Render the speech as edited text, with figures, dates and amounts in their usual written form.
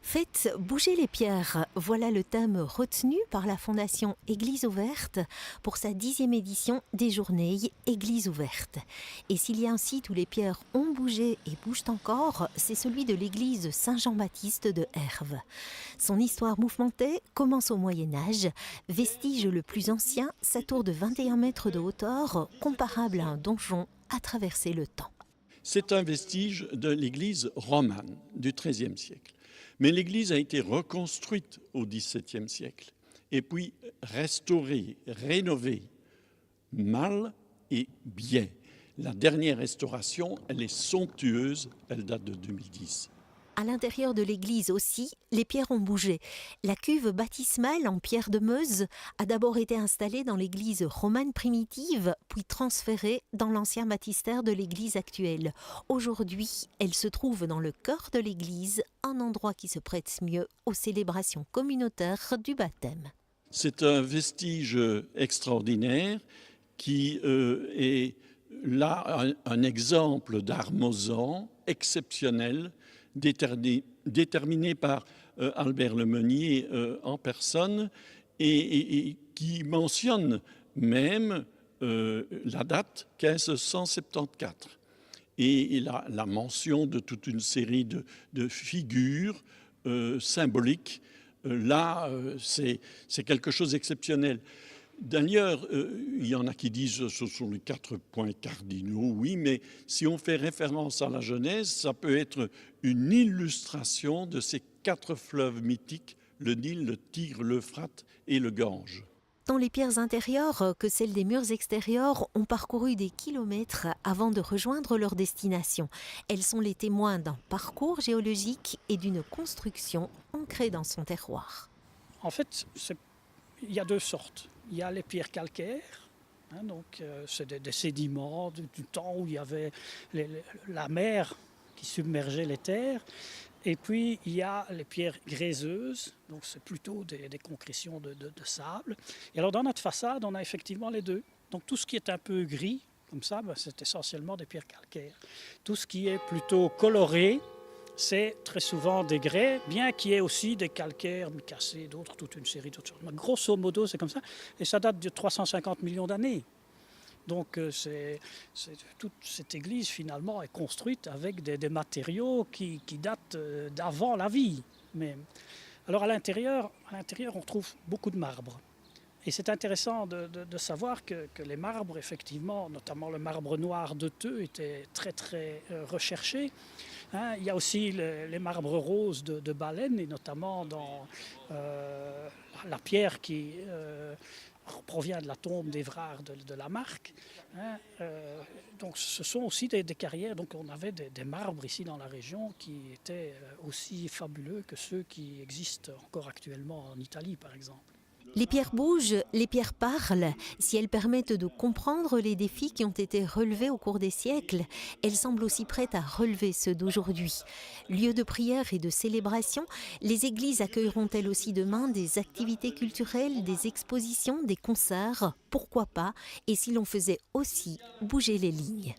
Faites bouger les pierres, voilà le thème retenu par la Fondation Église ouverte pour sa 10e édition des Journées Église ouverte. Et s'il y a un site où les pierres ont bougé et bougent encore, c'est celui de l'église Saint-Jean-Baptiste de Herve. Son histoire mouvementée commence au Moyen-Âge. Vestige le plus ancien, sa tour de 21 mètres de hauteur, comparable à un donjon, a traversé le temps. C'est un vestige de l'église romane du XIIIe siècle. Mais l'église a été reconstruite au XVIIe siècle et puis restaurée, rénovée, mal et bien. La dernière restauration, elle est somptueuse, elle date de 2010. À l'intérieur de l'église aussi, les pierres ont bougé. La cuve baptismale en pierre de Meuse a d'abord été installée dans l'église romane primitive, puis transférée dans l'ancien baptistère de l'église actuelle. Aujourd'hui, elle se trouve dans le cœur de l'église, un endroit qui se prête mieux aux célébrations communautaires du baptême. C'est un vestige extraordinaire qui est là un exemple d'art mosant exceptionnel, déterminé par Albert Lemonnier en personne et qui mentionne même la date 1574 et la mention de toute une série de figures symboliques. Là, c'est quelque chose d'exceptionnel. D'ailleurs, il y en a qui disent que ce sont les 4 points cardinaux, oui, mais si on fait référence à la Genèse, ça peut être une illustration de ces 4 fleuves mythiques, le Nil, le Tigre, l'Euphrate et le Gange. Tant les pierres intérieures que celles des murs extérieurs ont parcouru des kilomètres avant de rejoindre leur destination. Elles sont les témoins d'un parcours géologique et d'une construction ancrée dans son terroir. En fait, il y a 2 sortes. Il y a les pierres calcaires, donc c'est des sédiments du temps où il y avait la mer qui submergeait les terres. Et puis il y a les pierres gréseuses, donc c'est plutôt des concrétions de sable. Et alors dans notre façade, on a effectivement les deux. Donc tout ce qui est un peu gris, comme ça, c'est essentiellement des pierres calcaires. Tout ce qui est plutôt coloré, c'est très souvent des grès, bien qu'il y ait aussi des calcaires micacés, d'autres, toute une série d'autres choses. Mais grosso modo, c'est comme ça. Et ça date de 350 millions d'années. Donc toute cette église, finalement, est construite avec des matériaux qui datent d'avant la vie. Mais, alors à l'intérieur, on trouve beaucoup de marbre. Et c'est intéressant de savoir que les marbres, effectivement, notamment le marbre noir de Theux, étaient très très recherchés. Il y a aussi les marbres roses de Baleine, et notamment dans la pierre qui provient de la tombe d'Évrard de Lamarck. Donc ce sont aussi des carrières. Donc on avait des marbres ici dans la région qui étaient aussi fabuleux que ceux qui existent encore actuellement en Italie, par exemple. Les pierres bougent, les pierres parlent. Si elles permettent de comprendre les défis qui ont été relevés au cours des siècles, elles semblent aussi prêtes à relever ceux d'aujourd'hui. Lieu de prière et de célébration, les églises accueilleront elles aussi demain des activités culturelles, des expositions, des concerts, pourquoi pas, et si l'on faisait aussi bouger les lignes.